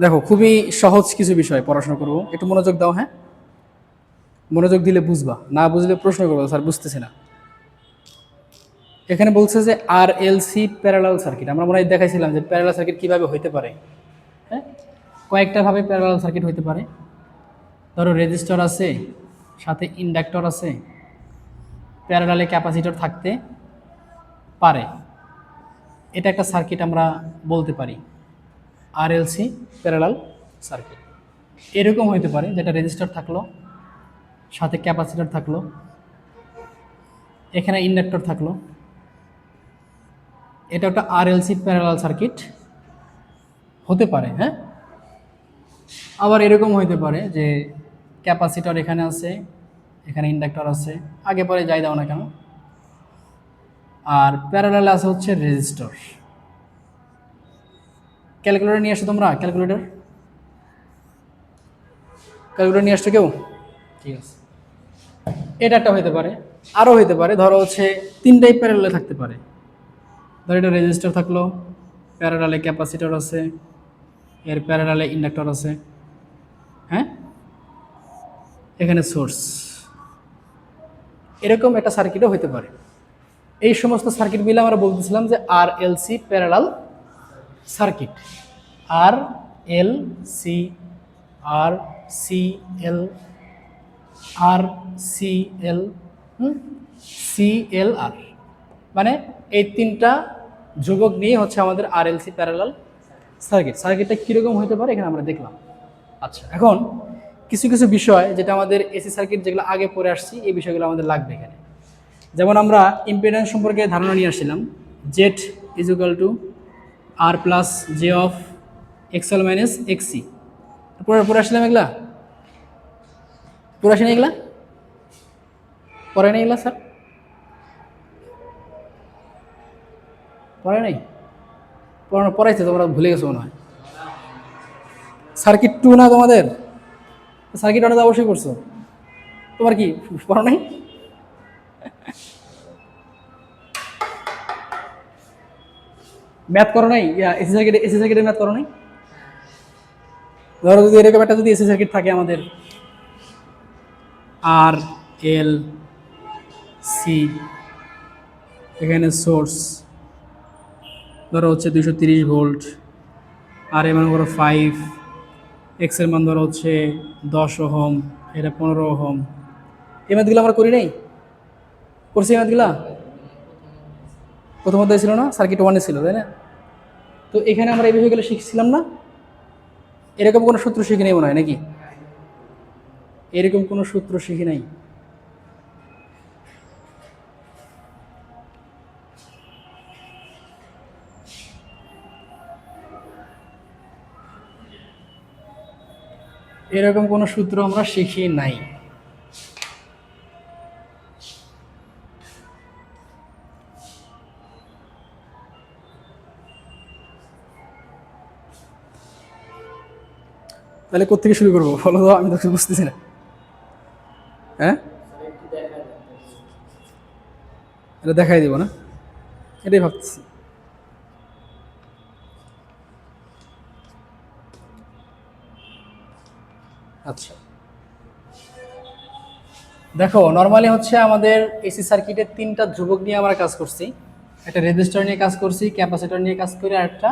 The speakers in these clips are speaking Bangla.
দেখো খুবই সহজ কিছু বিষয় পড়াশোনা করবো, একটু মনোযোগ দাও। হ্যাঁ, মনোযোগ দিলে বুঝবা, না বুঝলে প্রশ্ন করবো স্যার বুঝতেছি না। এখানে বলছে যে আর এল সি প্যারালাল সার্কিট। আমরা মনে হয় দেখাইছিলাম যে প্যারালাল সার্কিট কিভাবে হইতে পারে। হ্যাঁ, কয়েকটা ভাবে প্যারালাল সার্কিট হইতে পারে। ধরো রেজিস্টর আছে, সাথে ইন্ডাক্টর আছে, প্যারালালে ক্যাপাসিটর থাকতে পারে। এটা একটা সার্কিট আমরা বলতে পারি আর এল সি প্যারালাল সার্কিট। এরকম হইতে পারে যেটা রেজিস্টর থাকলো, সাথে ক্যাপাসিটর থাকলো, এখানে ইন্ডাক্টর থাকলো। এটা একটা আরএলসি প্যারালাল সার্কিট হতে পারে। হ্যাঁ, আবার এরকম হইতে পারে যে ক্যাপাসিটর এখানে আছে, এখানে ইন্ডাক্টর আছে, আগে পরে যাই দাও না কেন, আর প্যারালাল আছে হচ্ছে রেজিস্টর। ক্যালকুলেটর নিয়ে আসো তোমরা, ক্যালকুলেটর ক্যালকুলেটর নিয়ে আসছো কেউ? ঠিক আছে, এটা একটা হইতে পারে। আরও হইতে পারে, ধরো হচ্ছে তিনটাই প্যারালালে থাকতে পারে। ধরো এটা রেজিস্টর থাকলো, প্যারালালে ক্যাপাসিটর আছে, এর প্যারালালে ইন্ডাক্টর আছে। হ্যাঁ, এখানে সোর্স। এরকম একটা সার্কিটও হইতে পারে। এই সমস্ত সার্কিট মিলে আমরা বলতেছিলাম যে আর এল সি প্যারালাল সার্কিট। আর এল সি, আর সি এল, আর সি এল, সি এল আর, মানে এই তিনটা ধ্রুবক নিয়ে হচ্ছে আমাদের আর এল সি প্যারালাল সার্কিট। সার্কিটটা কীরকম হতে পারে এখানে আমরা দেখলাম। আচ্ছা, এখন কিছু কিছু বিষয় যেটা আমাদের এসি সার্কিট যেগুলো আগে পড়ে আসছি, এই বিষয়গুলো আমাদের লাগবে এখানে। যেমন আমরা ইম্পিডেন্স সম্পর্কে ধারণা নিয়ে আসছিলাম, Z is equal to R plus j of XL minus XC. পড়ে আসছিলাম এগুলা, পড়ে আসেনি এগুলা, পড়ে নেই এগুলা স্যার, পড়ে নেই? পড়াইছে, তোমরা ভুলে গেছো মনে হয়। সার্কিট টু না তোমাদের? সার্কিট ওয়ানে তো অবশ্যই করছো। তোমার কি পড়ো নাই? ম্যাথ করো নাই? এসি সার্কিটের ম্যাথ করো নাই? ধরো যদি এরকম একটা যদি এসি সার্কিট থাকে আমাদের, আর এল সি, এখানে সোর্স ধরো হচ্ছে 230 ভোল্ট, আর এর মান ধরো 5, এক্স এর মান ধরো হচ্ছে 10 ওহম, এটা 15 ওহম। এই ম্যাথগুলো আমরা করি নাই? করছি এই ম্যাথগুলা? প্রথম অধ্যায় ছিল না, সার্কিট ওয়ানে ছিল, তাই না? তো এখানে আমরা এই বিষয়গুলো শিখছিলাম না? এরকম কোনো সূত্র শিখি নাই মনে হয়, নাকি? এরকম কোনো সূত্র শিখি নাই। এরকম কোনো সূত্র আমরা শিখি নাই। তাহলে কোথেকে শুরু করবো বলো তো, আমি তো কিছু বুঝতেছি না। হ্যাঁ, এটা দেখাই দিব না, এটাই ভাবতেছি। আচ্ছা, দেখো নর্মালি হচ্ছে আমাদের এসি সার্কিটের তিনটা ধ্রুবক নিয়ে আমরা কাজ করছি। একটা রেজিস্টর নিয়ে কাজ করছি, ক্যাপাসিটর নিয়ে কাজ করি, আর একটা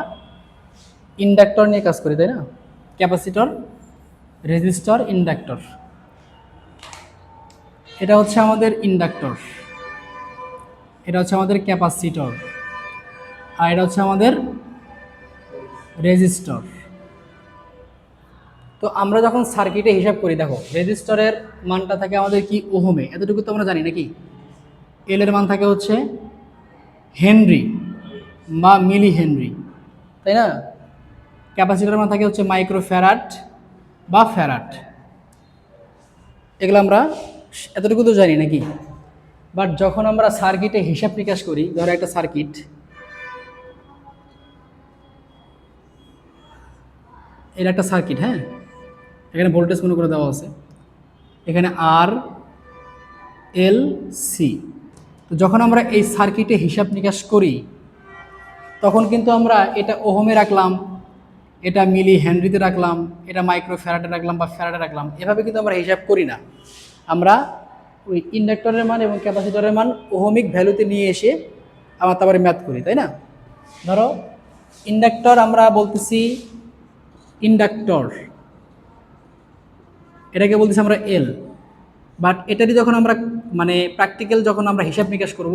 ইন্ডাক্টর নিয়ে কাজ করি, তাই না? Capacitor, resistor, inductor. এটা হচ্ছে আমাদের ইন্ডাক্টর, এটা হচ্ছে আমাদের ক্যাপাসিটর, আর এটা হচ্ছে আমাদের রেজিস্টর। তো আমরা যখন সার্কিটে হিসাব করি, দেখো রেজিস্টরের মানটা থাকে আমাদের কি ওহমে, এতটুকু তো আমরা জানি নাকি। এল এর মান থাকে হচ্ছে হেনরি বা মিলি হেনরি, তাই না? ক্যাপাসিটরের মান থাকে হচ্ছে মাইক্রো ফ্যারাড বা ফ্যারাড। এগুলো আমরা এতটুকু তো জানি নাকি। বাট যখন আমরা সার্কিটে হিসাব নিকাশ করি, ধরো একটা সার্কিট, এটা একটা সার্কিট, হ্যাঁ, এখানে ভোল্টেজ মনে করে দেওয়া আছে, এখানে আর এল সি। তো যখন আমরা এই সার্কিটে হিসাব নিকাশ করি, তখন কিন্তু আমরা এটা ওহমে রাখলাম, এটা মিলি হেনরিতে রাখলাম, এটা মাইক্রো ফ্যারাডে রাখলাম বা ফ্যারাডে রাখলাম, এভাবে কিন্তু আমরা হিসাব করি না। আমরা ওই ইন্ডাক্টরের মান এবং ক্যাপাসিটরের মান ওহমিক ভ্যালুতে নিয়ে এসে আমরা তারপরে ম্যাথ করি, তাই না? ধরো ইন্ডাক্টর আমরা বলতেছি ইন্ডাক্টর, এটাকে বলতেছি আমরা এল, বাট এটারই যখন আমরা মানে প্র্যাকটিক্যাল যখন আমরা হিসাব নিকাশ করব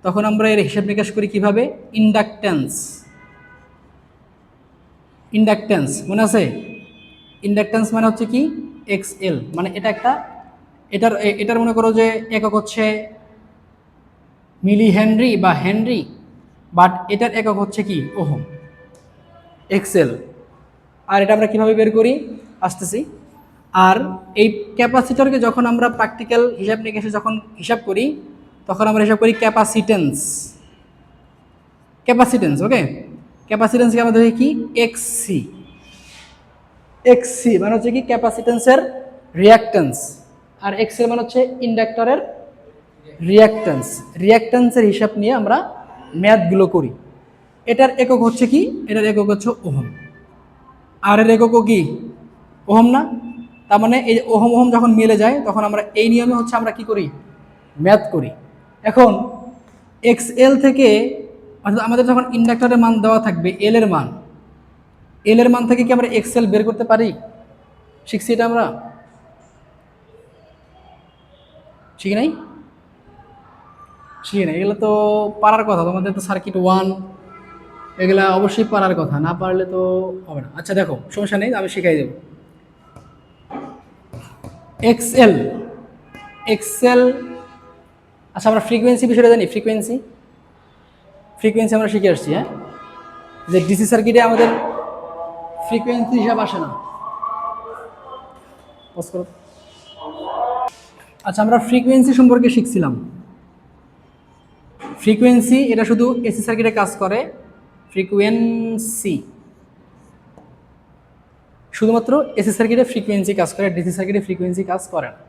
তখন আমরা এর হিসাব নিকাশ করি কিভাবে? ইন্ডাকট্যান্স। ইন্ডাকট্যান্স মনে আছে? ইন্ডাকট্যান্স মানে হচ্ছে কি এক্স এল, মানে এটা একটা এটার মনে করো যে একক হচ্ছে মিলি হেনরি বা হেনরি, বাট এটার একক হচ্ছে কি ওহম, এক্সেল। আর এটা আমরা কিভাবে বের করি আসতেছি। আর এই ক্যাপাসিটরকে যখন আমরা প্র্যাকটিক্যাল হিসাব নিকাশে যখন হিসাব করি তখন আমরা হিসাব করি ক্যাপাসিটেন্স। ক্যাপাসিটেন্স ওকে, ক্যাপাসিটেন্সকে আমরা ধরি কি এক্সসি। এক্সসি মানে হচ্ছে কি ক্যাপাসিটেন্সের রিয়াক্টেন্স, আর এক্সেল মানে হচ্ছে ইন্ডাক্টরের রিয়াক্টেন্স। রিয়াক্টেন্সের হিসাব নিয়ে আমরা ম্যাথগুলো করি। এটার একক হচ্ছে কি? এটার একক হচ্ছে ওহম, আর এর এককও কি ওহম না? তার মানে এই ওহম ওহম যখন মিলে যায় তখন আমরা এই নিয়মে হচ্ছে আমরা কি করি? ম্যাথ করি। এখন এক্স এল থেকে অর্থাৎ আমাদের যখন ইন্ডাক্টরের মান দেওয়া থাকবে এল এর মান, এল এর মান থেকে কি আমরা এক্স এল বের করতে পারি? শিখছি এটা আমরা? শিখি নাই? শিখি নাই, এগুলো তো পারার কথা, তোমাদের তো সার্কিট 1 এগুলা অবশ্যই পারার কথা, না পারলে তো হবে না। আচ্ছা দেখো সমস্যা নেই, আমি শিখাই দেবো। এক্সএল, এক্সএল, আচ্ছা আমরা ফ্রিকোয়েন্সি বিষয়টা জানি। ফ্রিকোয়েন্সি ফ্রিকোয়েন্সি আমরা শিখে আসছি, হ্যাঁ, যে ডিসি সার্কিটে আমাদের ফ্রিকোয়েন্সি হিসাব আসে না। আচ্ছা আমরা ফ্রিকোয়েন্সি সম্পর্কে শিখছিলাম। ফ্রিকোয়েন্সি এটা শুধু এসি সার্কিটে কাজ করে। ফ্রিকোয়েন্সি শুধুমাত্র এসি সার্কিটে ফ্রিকোয়েন্সি কাজ করে, ডিসি সার্কিটে ফ্রিকোয়েন্সি কাজ করে না।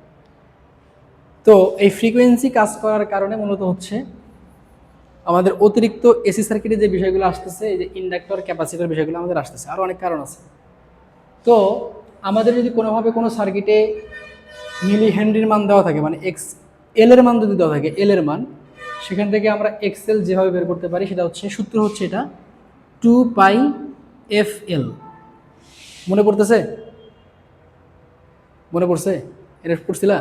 তো এই ফ্রিকোয়েন্সি কাজ করার কারণে মূলত হচ্ছে আমাদের অতিরিক্ত এসি সার্কিটে যে বিষয়গুলো আসতেছে, এই যে ইন্ডাক্টর ক্যাপাসিটর বিষয়গুলো আমাদের আসতেছে, আরও অনেক কারণ আছে। তো আমাদের যদি কোনোভাবে কোনো সার্কিটে মিলি হেনরির মান দেওয়া থাকে, মানে এক্স এল এর মান যদি দেওয়া থাকে, এল এর মান, সেখান থেকে আমরা এক্সএল যেভাবে বের করতে পারি সেটা হচ্ছে, সূত্র হচ্ছে এটা 2 পাই এফ এল। মনে পড়তেছে? মনে পড়ছে? এটা পড়ছিলা?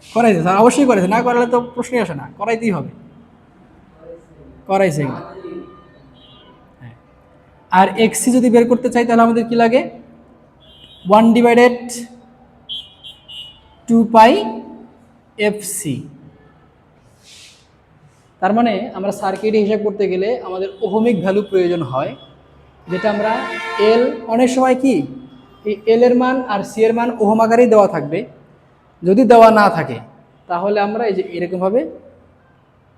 করাইছে স্যার, অবশ্যই করাইছে, না করালে তো প্রশ্নই আসে না, করাইতেই হবে। করাইছে এগুলো, হ্যাঁ। আর এক্সি যদি বের করতে চাই তাহলে আমাদের কি লাগে? 1/2 পাই এফ সি। তার মানে আমরা সার্কিটে হিসাব করতে গেলে আমাদের ওহমিক ভ্যালু প্রয়োজন হয়, যেটা আমরা এল, অনেক সময় কি এই এল এর মান আর সি এর মান ওহম আকারেই দেওয়া থাকবে। যদি দেওয়া না থাকে তাহলে আমরা এই যে এরকমভাবে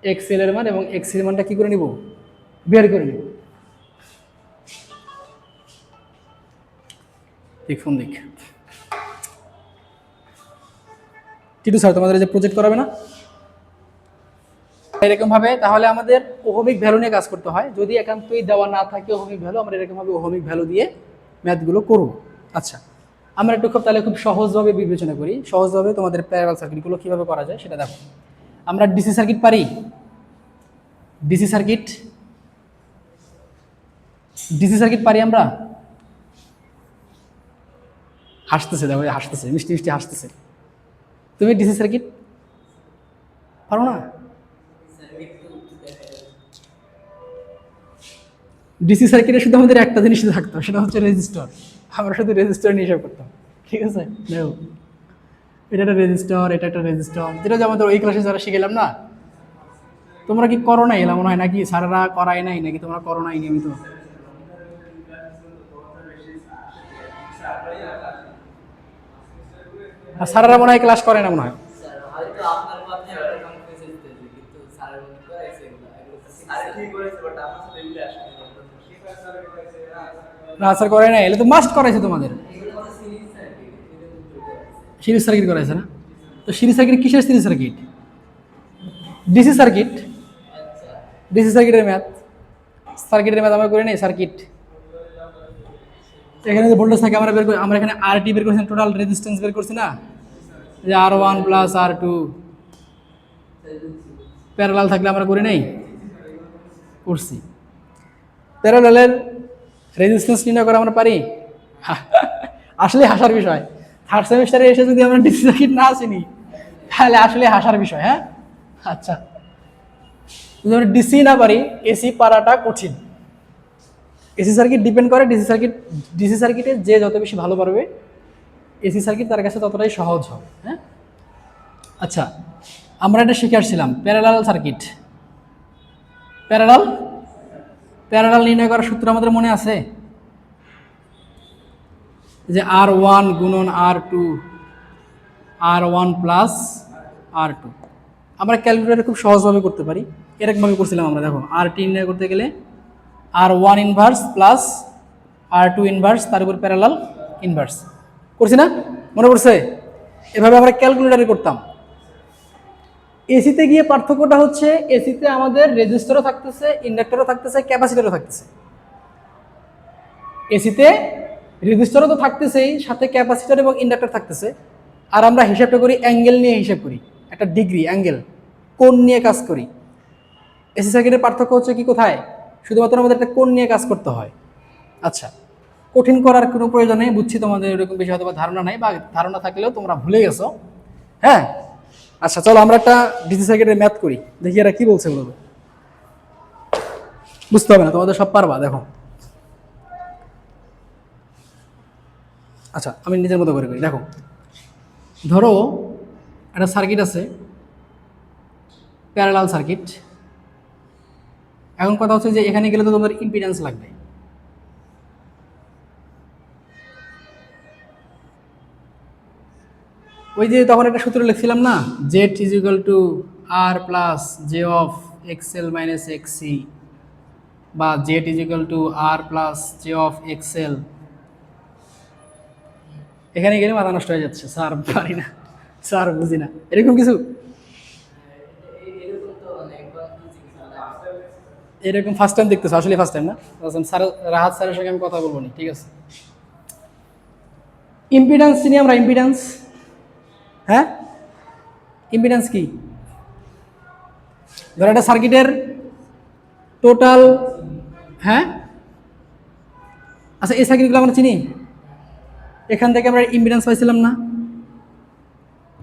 এক্স এল এর মান এবং এক্স এর মানটা কী করে নিব? বের করে নিব। দেখ ফোন দেখ টিটু স্যার, তোমাদের যে প্রজেক্ট করাবে না এরকমভাবে, তাহলে আমাদের ওহমিক ভ্যালু নিয়ে কাজ করতে হয়। যদি একান্তই দেওয়া না থাকে ওহমিক ভ্যালু, আমরা এরকমভাবে ওহমিক ভ্যালু দিয়ে ম্যাথগুলো করব। আচ্ছা আমরা একটু তাহলে খুব সহজভাবে বিবেচনা করি, সহজভাবে তোমাদের প্যারালাল সার্কিটগুলো কীভাবে করা যায় সেটা দেখো। আমরা ডিসি সার্কিট পারি? ডিসি সার্কিট, ডিসি সার্কিট পারি আমরা? হাসতেছে, দেখো হাসতেছে, মিষ্টি মিষ্টি হাসতেছে। তুমি ডিসি সার্কিট পারো না? ডিসি সার্কিটে শুধু আমাদের একটা জিনিস থাকতো, সেটা হচ্ছে রেজিস্টর। আমরা শুধু রেজিস্টর নিয়ে হিসাব করতাম, ঠিক আছে? দেখো এটা একটা রেজিস্টর, এটা একটা রেজিস্টর, যেটা যে আমাদের ওই ক্লাসে যারা শিখেলাম না। তোমরা কি করো নাই এলাম মনে হয়, নাকি স্যারেরা করায় নাই, নাকি তোমরা করো নাই নিয়মিত? আর স্যারেরা মনে হয় ক্লাস করে না মনে হয়। না স্যার করে নাই, এলে তো মাস্ট করাইছে তোমাদের। সিরিজ সার্কিট করাইছে না? তো সিরিজ সার্কিট কিসের series circuit? DC circuit. DC সার্কিটের ম্যাথ, সার্কিটের ম্যাথ আমরা করি নাই। সার্কিট এখানে যে ভোল্টেজ থাকে আমরা এখানে আরটি বের করছি, টোটাল রেজিস্ট্যান্স বের করছি না, যে R1 প্লাস R2 প্যারালাল থাকলে আমরা করি নাই, করছি। প্যারালালের রেজিস্ট্যান্স নির্ণয় করা আমরা পারি? আসলে হাসার বিষয়, থার্ড সেমিস্টারে এসে যদি আমরা ডিসি সার্কিট না চিনি তাহলে আসলে হাসার বিষয়। হ্যাঁ, আচ্ছা, যদি আমরা ডিসি না পারি এসি পারাটা কঠিন। এসি সার্কিট ডিপেন্ড করে ডিসি সার্কিটে যে যত বেশি ভালো পারবে এসি সার্কিট তার কাছে ততটাই সহজ হবে। হ্যাঁ, আচ্ছা, আমরা এটা শিখে আসছিলাম প্যারালাল সার্কিট। প্যারালাল নির্ণয় করার সূত্র আমাদের মনে আছে, যে R1 গুণন R2 R1 প্লাস R2। আমরা ক্যালকুলেটরে খুব সহজভাবে করতে পারি, এরকমভাবে করছিলাম আমরা। দেখো, RT নির্ণয় করতে গেলে R1 inverse plus R2 inverse, তার উপর প্যারালাল ইনভার্স করছি না, মনে পড়ছে? এভাবে আমরা ক্যালকুলেটরে করতাম। এসিতে গিয়ে পার্থক্যটা হচ্ছে, এসিতে আমাদের রেজিস্টরও থাকতেছে, ইন্ডাক্টরও থাকতেছে, ক্যাপাসিটরও থাকতেছে। এসিতে রেজিস্টরও তো থাকতেছেই, সাথে ক্যাপাসিটর এবং ইন্ডাক্টর থাকতেছে। আর আমরা হিসাবটা করি অ্যাঙ্গেল নিয়ে, হিসাব করি একটা ডিগ্রি অ্যাঙ্গেল, কোণ নিয়ে কাজ করি। এসি সার্কিটের পার্থক্য হচ্ছে কি কোথায়? শুধুমাত্র আমাদের একটা কোণ নিয়ে কাজ করতে হয়। আচ্ছা, কঠিন করার কোনো প্রয়োজন নেই, বুঝছি তোমাদের এরকম বেশি হয়তো ধারণা নাই, বা ধারণা থাকলেও তোমরা ভুলে গেছো। হ্যাঁ, আচ্ছা, চলো আমরা একটা ডিসি সার্কিটের ম্যাথ করি, দেখি এরা কি বলছে বলবো। বুঝতে হবে না, তোমাদের সব পারবা। দেখো, আচ্ছা, আমি নিজের মতো করে করি। দেখো, ধরো একটা সার্কিট আছে, প্যারালাল সার্কিট। এখন কথা হচ্ছে যে এখানে গেলে তো তোমাদের ইম্পিডেন্স লাগবে। ওই যে তখন একটা সূত্র লিখছিলাম না, Z is equal to R plus j of XL minus XC, বা Z is equal to R plus j of XL. এখানে গেলে মাথা নষ্ট হয়ে যাচ্ছে, স্যার পারি না, স্যার বুঝি না, এরকম কিছু। এরকম ফার্স্ট টাইম দেখতেছো? আসলে ফার্স্ট টাইম না? স্যার, রাহাত স্যারের সঙ্গে আমি কথা বলবো না, ঠিক আছে? ইম্পিডেন্স চিনি আমরা, ইম্পিডেন্স। হ্যাঁ, ইম্পিডেন্স কি? ধরো একটা সার্কিটের টোটাল, হ্যাঁ, আচ্ছা, এই সার্কিটগুলো আমরা চিনি, এখান থেকে আমরা ইম্পিডেন্স পাইছিলাম না?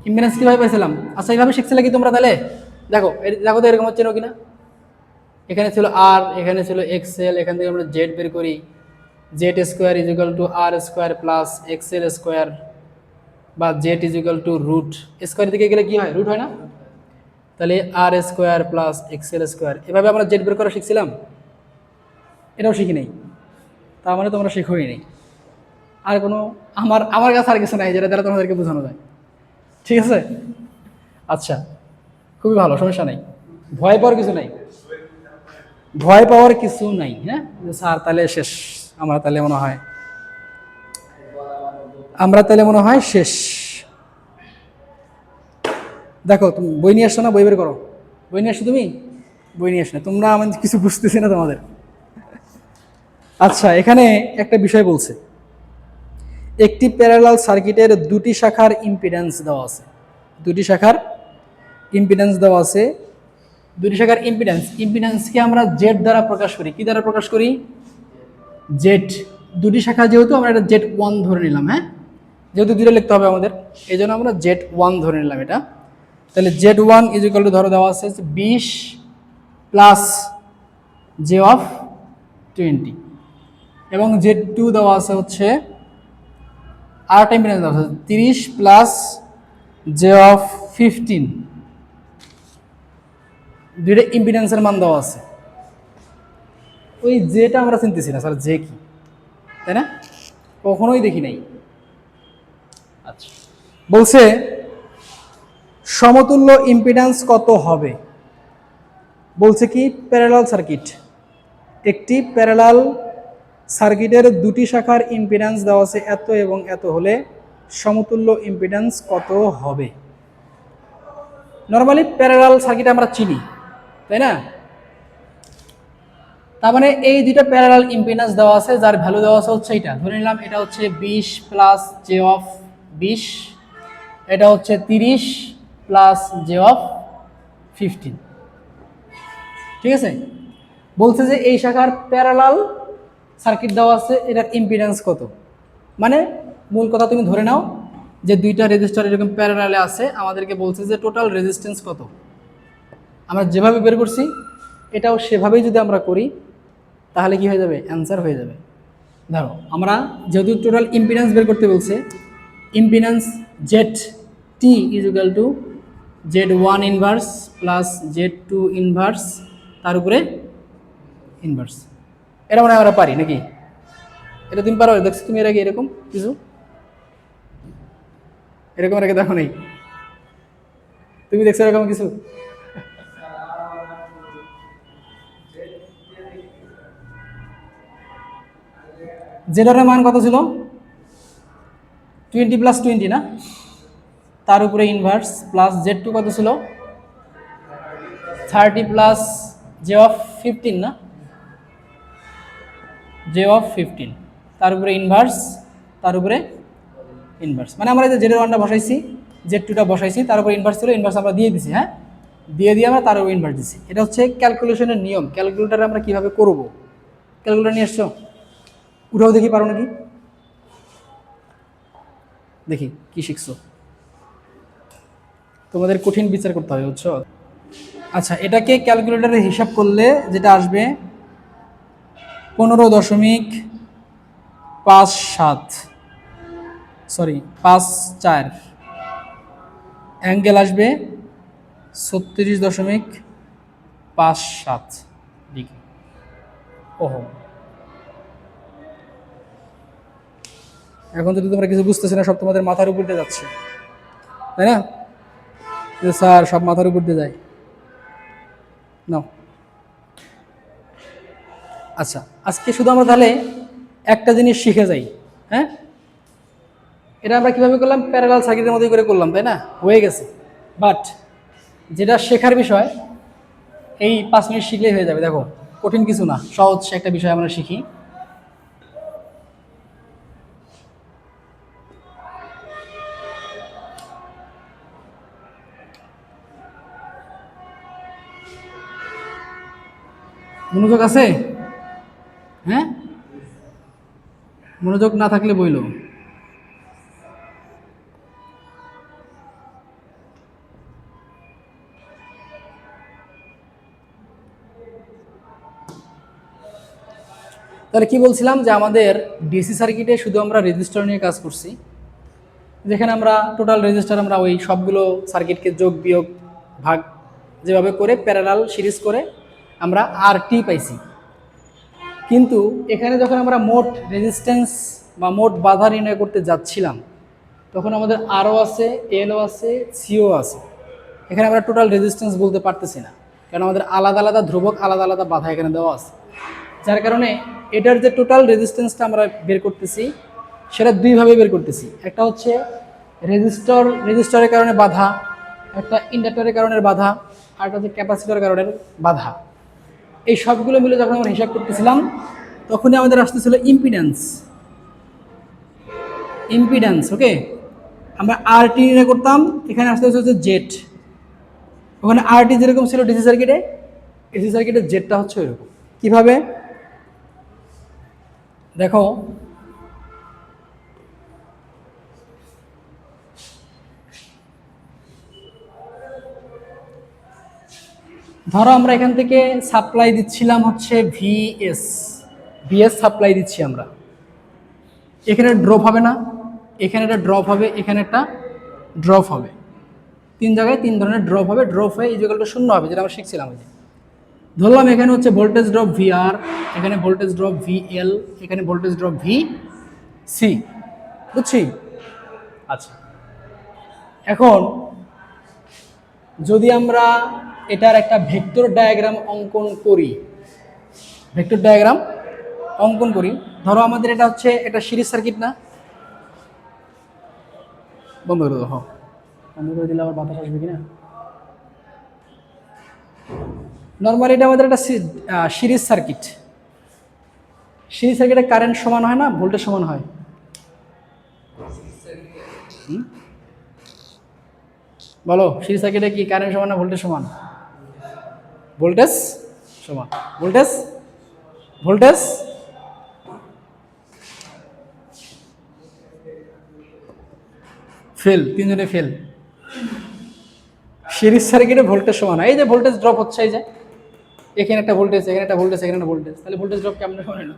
ইম্পিডেন্স কীভাবে পাইছিলাম? আচ্ছা, এইভাবে শিখছিলে কি তোমরা? তাহলে দেখো, দেখো তো এরকম হচ্ছে কিনা। এখানে ছিল আর, এখানে ছিল এক্সএল, এখান থেকে আমরা জেড বের করি, Z square is equal to R square plus XL square, বা Z is equal to root square দিকে গেলে কি হয়? রুট হয় না? তাহলে R square plus XL square, এভাবে আমরা জেড বের করা শিখছিলাম। এটাও শিখি নেই, তার মানে তোমরা শিখোই নেই। আর কোনো আমার কাছে আর কিছু নাই যেটা দ্বারা তোমাদেরকে বোঝানো যায়, ঠিক আছে? আচ্ছা, খুবই ভালো, সমস্যা নাই, ভয় পাওয়ার কিছু নাই, ভয় পাওয়ার কিছু নাই। হ্যাঁ, স্যার তাহলে শেষ, আমরা তাহলে মনে হয় শেষ। দেখো, তুমি বই নিয়ে আসছো না? বই বের করো। বই নিয়ে আসছো? তুমি বই নিয়ে আসো না, তোমরা আমি কিছু বুঝতেছি না তোমাদের। আচ্ছা, এখানে একটা বিষয় বলছে, একটি প্যারালাল সার্কিটের দুটি শাখার ইম্পিডেন্স দেওয়া আছে। দুটি শাখার ইম্পিডেন্স দেওয়া আছে। দুটি শাখার ইম্পিডেন্সকে আমরা জেড দ্বারা প্রকাশ করি। কি দ্বারা প্রকাশ করি? জেড। দুটি শাখা যেহেতু, আমরা এটা জেড ওয়ান ধরে নিলাম। হ্যাঁ, যেহেতু দুটো লিখতে হবে আমাদের, এই জন্য আমরা জেড ওয়ান ধরে নিলাম এটা। তাহলে Z one is equal two, ধরো দেওয়া আছে 20 প্লাস জে অফ 20, এবং জেড টু দেওয়া আছে হচ্ছে আর টাইম ইম্পিডেন্স দেওয়া আছে 30 প্লাস জে অফ 15। দুইটা ইম্পিডেন্সের মান দেওয়া আছে। ওই জেটা আমরা চিনতেছি না স্যার, জে কি, তাই না? কখনোই দেখি নাই। আচ্ছা, বলছে সমতুল্য ইম্পিডেন্স কত হবে? বলছে কি, প্যারালাল সার্কিট, একটি প্যারালাল সার্কিটের দুটি শাখার ইম্পিডেন্স দেওয়া আছে এত এবং এত হলে সমতুল্য ইম্পিডেন্স কত হবে? নর্মালি প্যারালাল সার্কিট আমরা চিনি, তাই না? তার মানে এই দুইটা প্যারালাল ইম্পিডেন্স দেওয়া আছে, যার ভ্যালু দেওয়া আছে হচ্ছে এটা, ধরে নিলাম এটা হচ্ছে 20 প্লাস জে অফ 20, এটা হচ্ছে 30 প্লাস জে অফ 15। ঠিক আছে, বলছে যে এই শাখার প্যারালাল সার্কিট দেওয়া আছে, এটার ইম্পিডেন্স কত। মানে মূল কথা তুমি ধরে নাও যে দুইটা রেজিস্টার এরকম প্যারালালে আছে, আমাদেরকে বলছে যে টোটাল রেজিস্ট্যান্স কত। আমরা যেভাবে বের করছি এটাও সেভাবেই যদি আমরা করি তাহলে কি হয়ে যাবে, অ্যান্সার হয়ে যাবে। ধরো আমরা যেহেতু টোটাল ইম্পিডেন্স বের করতে বলছে, impedance Z T is equal to Z one inverse plus Z two inverse তার উপরে ইনভার্স। এটা মনে হয় আমরা পারি নাকি? এটা তুমি পারো? দেখছো তুমি এর আগে এরকম কিছু, এরকম এর আগে দেখো নেই? তুমি দেখছো এরকম কিছু? জেডের মান কত ছিল? 20 প্লাস 20 না, তার উপরে ইনভার্স প্লাস জেড টু কত ছিল? 30 প্লাস জে অফ 15 না, জে অফ 15 তার উপরে ইনভার্স, তার উপরে ইনভার্স। মানে আমরা যে জেডের ওয়ানটা বসাইছি, জেড টুটা বসাইছি, তার উপরে ইনভার্স ছিল, ইনভার্স আমরা দিয়ে দিছি। হ্যাঁ, দিয়ে আমরা তার উপরে ইনভার্স দিছি। এটা হচ্ছে ক্যালকুলেশনের নিয়ম। ক্যালকুলেটারে আমরা কীভাবে করব, ক্যালকুলেটার নিয়ে এসছো? উঠাও দেখি, পারো নাকি? দেখি কি শিখছো। তোমাদের কঠিন বিচার করতে হবে, বুঝছো? আচ্ছা, এটাকে ক্যালকুলেটারে হিসাব করলে যেটা আসবে 15.57, সরি 54, অ্যাঙ্গেল আসবে 36.57 ডিগ্রি। ওহো, এখন যদি তোমরা কিছু বুঝতেছো না, সব তোমাদের মাথার উপর দিয়ে যাচ্ছে, তাই না? স্যার সব মাথার উপর দিয়ে যায় না। আচ্ছা, আজকে শুধু আমরা তাহলে একটা জিনিস শিখে যাই। হ্যাঁ, এটা আমরা কীভাবে করলাম? প্যারালাল সার্কিটের মধ্যে করে করলাম, তাই না? হয়ে গেছে। বাট যেটা শেখার বিষয়, এই 5 মিনিট শিখলেই হয়ে যাবে। দেখো, কঠিন কিছু না, সহজ একটা বিষয় আমরা শিখি। মনোযোগ আছে? হ্যাঁ, মনোযোগ না থাকলে বইল। তাহলে কি বলছিলাম যে আমাদের ডিসি সার্কিটে শুধু আমরা রেজিস্টার নিয়ে কাজ করছি, যেখানে আমরা টোটাল রেজিস্টার আমরা ওই সবগুলো সার্কিটকে যোগ বিয়োগ ভাগ যেভাবে করে প্যারালাল সিরিজ করে আমরা আরটি পাইছি। কিন্তু এখানে যখন আমরা মোট রেজিস্ট্যান্স বা মোট বাধা নির্ণয় করতে যাচ্ছিলাম, তখন আমাদের আরও আছে, এলও আছে, সিও আছে। এখানে আমরা টোটাল রেজিস্ট্যান্স বলতে পারতেছি না, কারণ আমাদের আলাদা আলাদা ধ্রুবক, আলাদা আলাদা বাধা এখানে দেওয়া আছে। যার কারণে এটার যে টোটাল রেজিস্ট্যান্সটা আমরা বের করতেছি, সেটা দুইভাবে বের করতেছি। একটা হচ্ছে রেজিস্টরের কারণে বাধা, একটা ইন্ডাক্টরের কারণে বাধা, আর একটা হচ্ছে ক্যাপাসিটরের কারণে বাধা। এই সবগুলো মিলে যখন আমরা হিসাব করতেছিলাম, তখনই আমাদের আসতেছিল ইম্পিডেন্স। ওকে, আমরা আরটি নির্ণয় করতাম, এখানে আসতে হচ্ছে জেড। ওখানে আরটি যেরকম ছিল ডিসি সার্কিটে, এসি সার্কিটের জেডটা হচ্ছে এরকম। কিভাবে দেখো, ধরো আমরা এখান থেকে সাপ্লাই দিচ্ছিলাম হচ্ছে ভিএস সাপ্লাই দিচ্ছি আমরা। এখানে ড্রপ হবে না, এখানে একটা ড্রপ হবে, এখানে একটা ড্রপ হবে, 3 জায়গায় 3 ধরনের ড্রপ হবে। ড্রপ হয়ে ইকুয়াল শূন্য হবে, যেটা আমরা শিখছিলাম। ধরলাম এখানে হচ্ছে ভোল্টেজ ড্রপ ভিআর, এখানে ভোল্টেজ ড্রপ ভিএল, এখানে ভোল্টেজ ড্রপ ভিসি। বুঝছি? আচ্ছা, এখন যদি আমরা এটার একটা ভেক্টর ডায়াগ্রাম অঙ্কন করি, ধরো আমাদের এটা হচ্ছে একটা সিরিজ সার্কিট না? বন্ধ করে দাও। বন্ধ করে দিলে আবার বাতাস আসবে কিনা? নর্মালি এটা আমাদের একটা সিরিজ সার্কিট, সিরিজ সার্কিটে কারেন্ট সমান হয় না, ভোল্টেজ সমান হয়? বলো, সিরিজ সার্কিটে কি কারেন্ট সমান না ভোল্টেজ সমান? ভোল্টেজ সমান। ভোল্টেজ ভোল্টেজ ফেল, তিনজনে ফেল। সিরিজ সার্কিটে ভোল্টেজ সমান হয়। এই যে ভোল্টেজ ড্রপ হচ্ছে, এই যে এখানে একটা ভোল্টেজ, এখানে একটা ভোল্টেজ, এখানে একটা ভোল্টেজ, তাহলে ভোল্টেজ ড্রপ কেমন সমান হলো?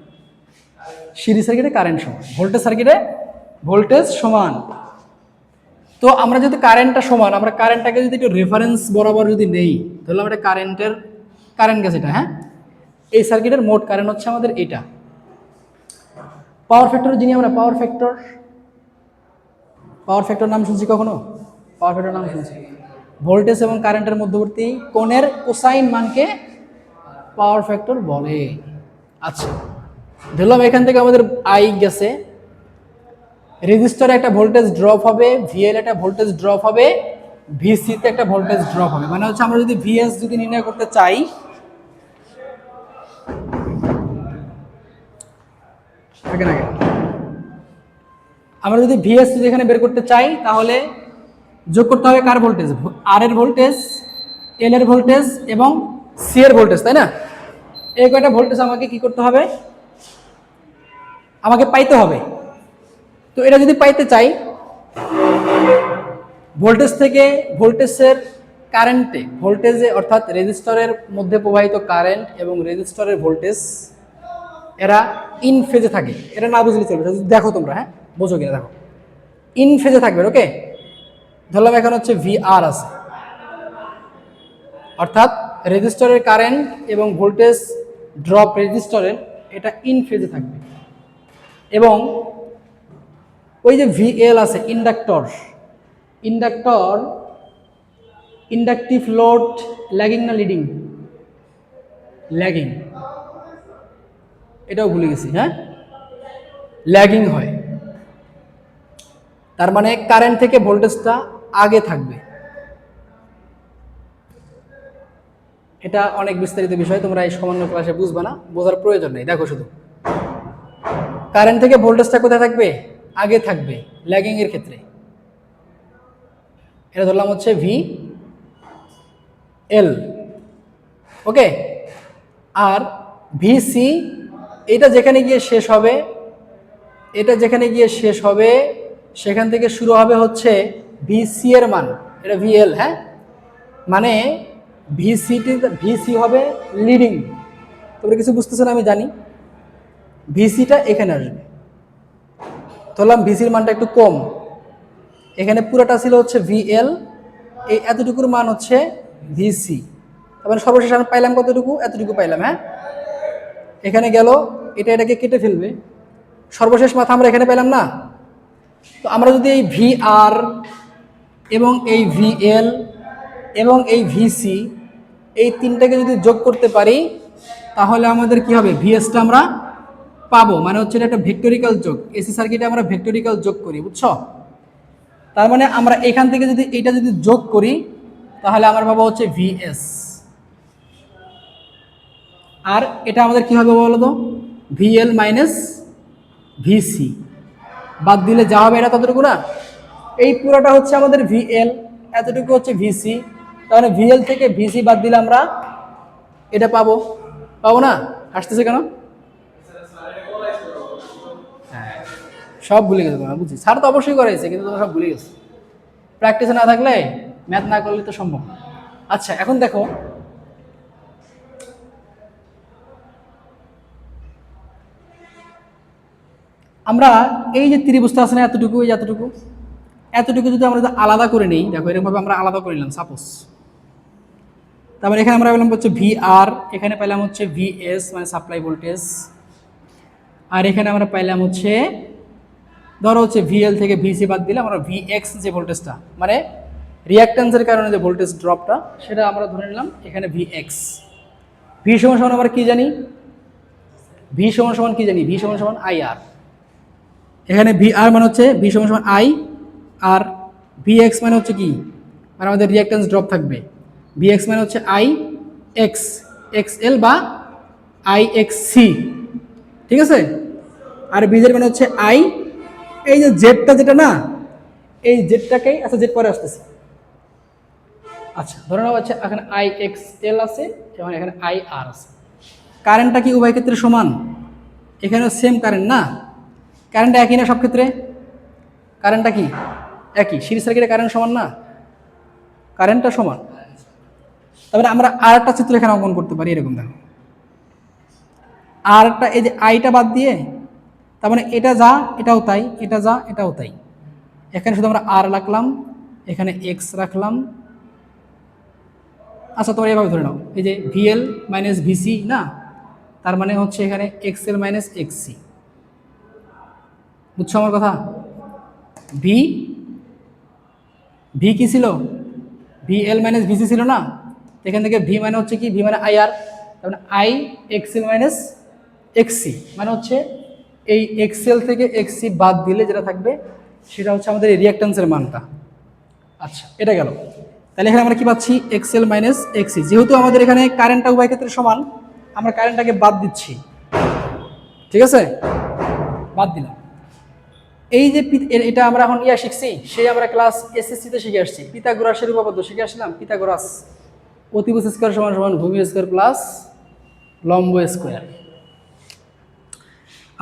সিরিজ সার্কিটে কারেন্ট সমান, ভোল্টেজ সার্কিটে ভোল্টেজ সমান। তো আমরা যদি কারেন্টটা সমান, আমরা কারেন্টটাকে যদি একটু রেফারেন্স বরাবর যদি নেই, তাহলে আমরা কারেন্ট গেছে এটা, হ্যাঁ, এই সার্কিটের মোট কারেন্ট হচ্ছে আমাদের এটা। পাওয়ার ফ্যাক্টর যিনি আমরা পাওয়ার ফ্যাক্টর নাম শুনছি কখনো? পাওয়ার ফ্যাক্টর নাম শুনছি। ভোল্টেজ এবং কারেন্টের মধ্যবর্তী কোণের কোসাইন মানকে পাওয়ার ফ্যাক্টর বলে। আচ্ছা, ধরলাম এখান থেকে আমাদের আই গেছে, রেজিস্টারে একটা ভোল্টেজ ড্রপ হবে, ভিএল একটা ভোল্টেজ ড্রপ হবে, ভিসিতে একটা ভোল্টেজ ড্রপ হবে। মানে হচ্ছে আমরা যদি ভিএস যদি নির্ণয় করতে চাই, আমরা যদি ভিএস যদি এখানে বের করতে চাই, তাহলে যোগ করতে হবে কার ভোল্টেজ? আর এর ভোল্টেজ, এল এর ভোল্টেজ এবং সি এর ভোল্টেজ, তাই না? এই কয়টা ভোল্টেজ আমাকে কি করতে হবে? আমাকে পাইতে হবে। তো এটা যদি পাইতে চাই, ভোল্টেজ থেকে ভোল্টেজের কারেন্টে, ভোল্টেজে অর্থাৎ রেজিস্টরের মধ্যে প্রবাহিত কারেন্ট এবং রেজিস্টরের ভোল্টেজ এরা ইন ফেজে থাকে। এটা না বুঝলে চলবে, দেখো তোমরা, হ্যাঁ, বোঝো কিনা দেখো। ইন ফেজে থাকবে, ওকে? ধরলাম এখন হচ্ছে ভিআর আছে, অর্থাৎ রেজিস্টরের কারেন্ট এবং ভোল্টেজ ড্রপ রেজিস্টরের এটা ইন ফেজে থাকবে। এবং ওই যে ভিএল আছে, ইন্ডাকটিভ লোড ল্যাগিং না লিডিং? ল্যাগিং, এটাও ভুলে গেছি, হ্যাঁ, ল্যাগিং হয়। তার মানে কারেন্ট থেকে ভোল্টেজটা আগে থাকবে। এটা অনেক বিস্তারিত বিষয়, তোমরা এই সামান্য ক্লাসে বুঝবে না, বোঝার প্রয়োজন নেই। দেখো শুধু কারেন্ট থেকে ভোল্টেজটা কোথায় থাকবে? আগে থাকবে, ল্যাগিং এর ক্ষেত্রে। এটা ধরলাম হচ্ছে ভি এল, ওকে? আর ভিসি এটা যেখানে গিয়ে শেষ হবে, সেখান থেকে শুরু হবে হচ্ছে ভিসি এর মান, এটা ভিএল, হ্যাঁ। মানে ভিসি হবে লিডিং। তোমরা কিছু বুঝতেছো না আমি জানি। ভিসিটা এখানে আসবে, ধরলাম ভিসির মানটা একটু কম, এখানে পুরোটা ছিল হচ্ছে ভিএল, এই এতটুকুর মান হচ্ছে ভিসি। তারপরে সর্বশেষ আমি পাইলাম কতটুকু? এতটুকু পাইলাম, হ্যাঁ। এখানে গেল, এটাকে কেটে ফেলবে, সর্বশেষ মাথা আমরা এখানে পেলাম না। তো আমরা যদি এই ভিআর এবং এই ভিএল এবং এই ভিসি এই তিনটাকে যদি যোগ করতে পারি, তাহলে আমাদের কি হবে? ভিএসটা আমরা পাবো। মানে হচ্ছে এটা একটা ভেক্টরিক্যাল যোগ, এসি সার্কিটে আমরা ভেক্টরিক্যাল যোগ করি, বুঝছো? তার মানে আমরা এখান থেকে যদি এটা যদি যোগ করি, তাহলে আমার পাবো হচ্ছে ভিএস। আর এটা আমাদের কি হবে বলো তো? ভিএল মাইনাস ভিসি, বাদ দিলে যা হবে এটা ততটুকু না। এই পুরোটা হচ্ছে আমাদের ভিএল, এতটুকু হচ্ছে ভিসি। তাহলে ভিএল থেকে ভিসি বাদ দিলে আমরা এটা পাবো না? আসতেছে কেন? হ্যাঁ, সব ভুলে গেছো তোমরা, বুঝছি। স্যার তো অবশ্যই করাইছে, কিন্তু তোমরা সব ভুলে গেছো। প্র্যাকটিসে না থাকলে, ম্যাথ না করলে তো সম্ভব। আচ্ছা, এখন দেখো, আমরা এই যে ত্রিভুজটা আছে না, এতটুকু, এই এতটুকু যদি আমরা আলাদা করে নিই, দেখো এরকমভাবে আমরা আলাদা করে নিলাম সাপোজ। তারপরে এখানে আমরা পেলাম হচ্ছে ভিআর, এখানে পেলাম হচ্ছে ভিএস মানে সাপ্লাই ভোল্টেজ, আর এখানে আমরা পাইলাম হচ্ছে, ধরো হচ্ছে ভিএল থেকে ভিসি বাদ দিলে আমরা ভিএক্স যে ভোল্টেজটা, মানে রিঅ্যাকট্যান্সের কারণে যে ভোল্টেজ ড্রপটা, সেটা আমরা ধরে নিলাম এখানে ভিএক্স। ভি সমান সমান আমরা কি জানি? ভি সমান সমান কি জানি? ভি সমান সমান আইআর। এখানে ভিআর মানে হচ্ছে ভি সমান সমান আই, আর ভিএক্স মানে হচ্ছে কি? মানে আমাদের রিঅ্যাকট্যান্স ড্রপ থাকবে। ভিএক্স মানে হচ্ছে আই এক্স এক্স এল বা আই এক্স সি, ঠিক ঠিক আছে। আর বীজের মানে হচ্ছে আই। এই যে জেডটা যেটা না, এই জেডটাকেই, আচ্ছা জেড পরে আসতেছে। আচ্ছা ধরে নাও হচ্ছে এখানে আই এক্স এল আছে এবং এখানে আই আর আছে। কারেন্টটা কি উভয় ক্ষেত্রে সমান? এখানেও সেম কারেন্ট না? কারেন্টটা একই না সব ক্ষেত্রে? কারেন্টটা কি একই? সিরিজ সার্কিটে কারেন্ট সমান না? কারেন্টটা সমান। তারপরে আমরা আর একটা চিত্র এখানে অঙ্কন করতে পারি, এরকম দেখো। আর একটা এই যে আইটা বাদ দিয়ে, তার মানে এটা যা এটাও তাই, এটা যা এটাও তাই। এখানে শুধু আমরা আর রাখলাম, এখানে এক্স রাখলাম। আচ্ছা তোমরা এভাবে ধরে নাও, এই যে ভিএল মাইনাস ভিসি না, তার মানে হচ্ছে এখানে এক্সএল মাইনাস এক্সসি। বুঝছো আমার কথা? ভি ভি কি ছিল? ভিএল মাইনাস ভিসি ছিল না? এখান থেকে ভি মানে হচ্ছে কি? ভি মানে আই আর, তার মানে আই এক্সএল মাইনাস এক্সসি, মানে হচ্ছে এই এক্সএল থেকে এক্সসি বাদ দিলে যেটা থাকবে সেটা হচ্ছে আমাদের এই রিঅ্যাকট্যান্সের মানটা। আচ্ছা এটা গেল। তাহলে এখানে আমরা কি পাচ্ছি? XL minus XC. যেহেতু আমাদের এখানে কারেন্টটা উভয় ক্ষেত্রে সমান, আমরা কারেন্টটাকে বাদ দিচ্ছি। ঠিক আছে, বাদ দিলাম। এই যে এটা আমরা এখন শিখছি, সেই আমরা ক্লাস এসএসসিতে শিখে আসছি, পিথাগোরাসের উপপাদ্য শিখে আসলাম। পিথাগোরাস অতিভুজ স্কয়ার সমান সমান ভূমি স্কয়ার প্লাস লম্ব স্কয়ার।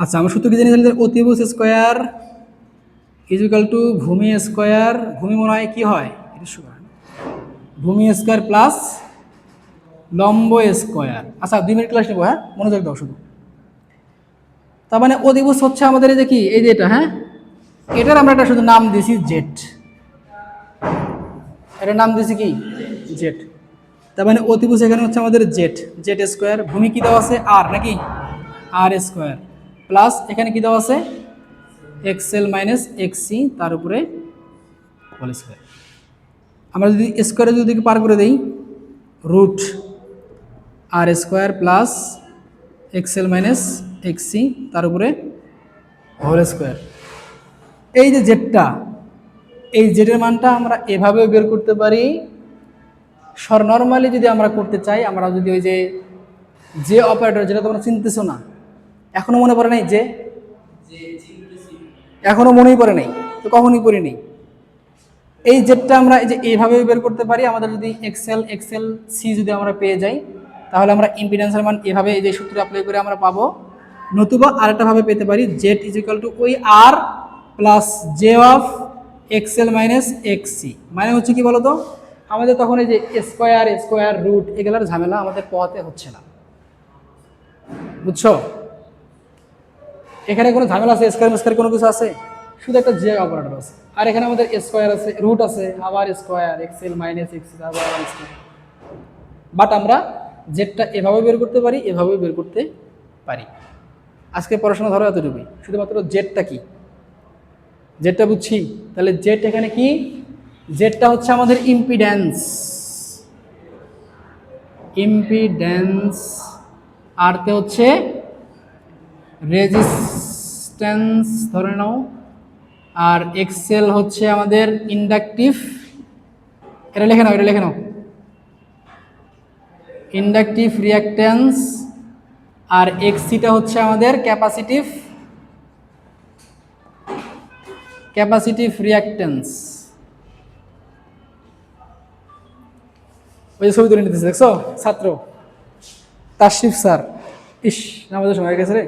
আচ্ছা আমরা সূত্র কি জানি? অতিভুজ স্কয়ার ইজ ইকুয়াল টু ভূমি স্কয়ার, ভূমি মনে হয় কি হয়, ভূমি স্কয়ার প্লাস লম্ব স্কয়ার। আচ্ছা 2 মিনিট ক্লাস নেবো, হ্যাঁ মনোযোগ দাও শুধু। তার মানে অতিভুজ হচ্ছে আমাদের এই যে কি, এই যে এটা, হ্যাঁ এটার আমরা একটা শুধু নাম দিয়েছি জেড, এটার নাম দিয়েছি কি জেড। তার মানে অতিভুজ এখানে হচ্ছে আমাদের জেড, জেড স্কোয়ার। ভূমি কি দেওয়া আছে? আর নাকি? আর স্কোয়ার প্লাস এখানে কি দেওয়া আছে? এক্সএল মাইনাস এক্সসি, তার উপরে হোল স্কোয়ার। আমরা যদি স্কোয়ারে যদি পার করে দিই, রুট আর square plus XL minus XC, তার উপরে হোল স্কোয়ার। এই যে জেডটা, এই জেডের মানটা আমরা এভাবেও বের করতে পারি। নর্মালি যদি আমরা করতে চাই, আমরা যদি ওই যে অপারেটর, যেটা তোমরা চিনতেছো না, এখনো মনে পড়ে নাই? যে এখনো মনেই পড়ে নাই তো কখনই পড়ি নেই। এই জেডটা আমরা এই যে এইভাবে বের করতে পারি। আমাদের যদি এক্সএল সি যদি আমরা পেয়ে যাই, তাহলে আমরা ইম্পিডেন্সের মান এভাবে এই যে সূত্র অ্যাপ্লাই করে আমরা পাবো। নতুবা আরেকটা ভাবে পেতে পারি, জেড ইজ ইকুয়াল টু ওই R plus j of XL minus XC. মানে হচ্ছে কি বলতো, আমাদের তখন এই যে স্কোয়ার স্কোয়ার রুট এগুলোর ঝামেলা আমাদের পোহাতে হচ্ছে না। বুঝছো? এখানে কোনো ঝামেলা আছে? স্কোয়ার স্কোয়ার কোনো কিছু আছে? শুধু একটা জে অপারেটর আছে। আর এখানে আমাদের স্কোয়ার আছে, রুট আছে, আবার স্কোয়ার এক্সএল মাইনাস এক্সসি, আবার স্কোয়ার। বাট আমরা জেডটা এভাবে বের করতে পারি, এভাবে বের করতে পারি। আজকে পড়াশোনা ধরো এতটুকুই, শুধুমাত্র জেডটা কি, জেডটা বুঝছি। তাহলে জেড এখানে কি? জেডটা হচ্ছে আমাদের ইম্পিডেন্স, ইম্পিডেন্স। আরতে হচ্ছে রেজিস্ট্যান্স ধরে নাও। আর এক্সেল হচ্ছে আমাদের ইন্ডাকটিভ, এটা লিখে নাও, এটা লিখে নাও, ইন্ডাকটিভ রিঅ্যাকট্যান্স। আর এক্সিটা হচ্ছে আমাদের ক্যাপাসিটিভ রিঅ্যাকট্যান্স। ওই যে ছবি তুলে নিতেছে দেখছো ছাত্র তাশরিফ স্যার, ইস আমাদের সময় গেছে রে।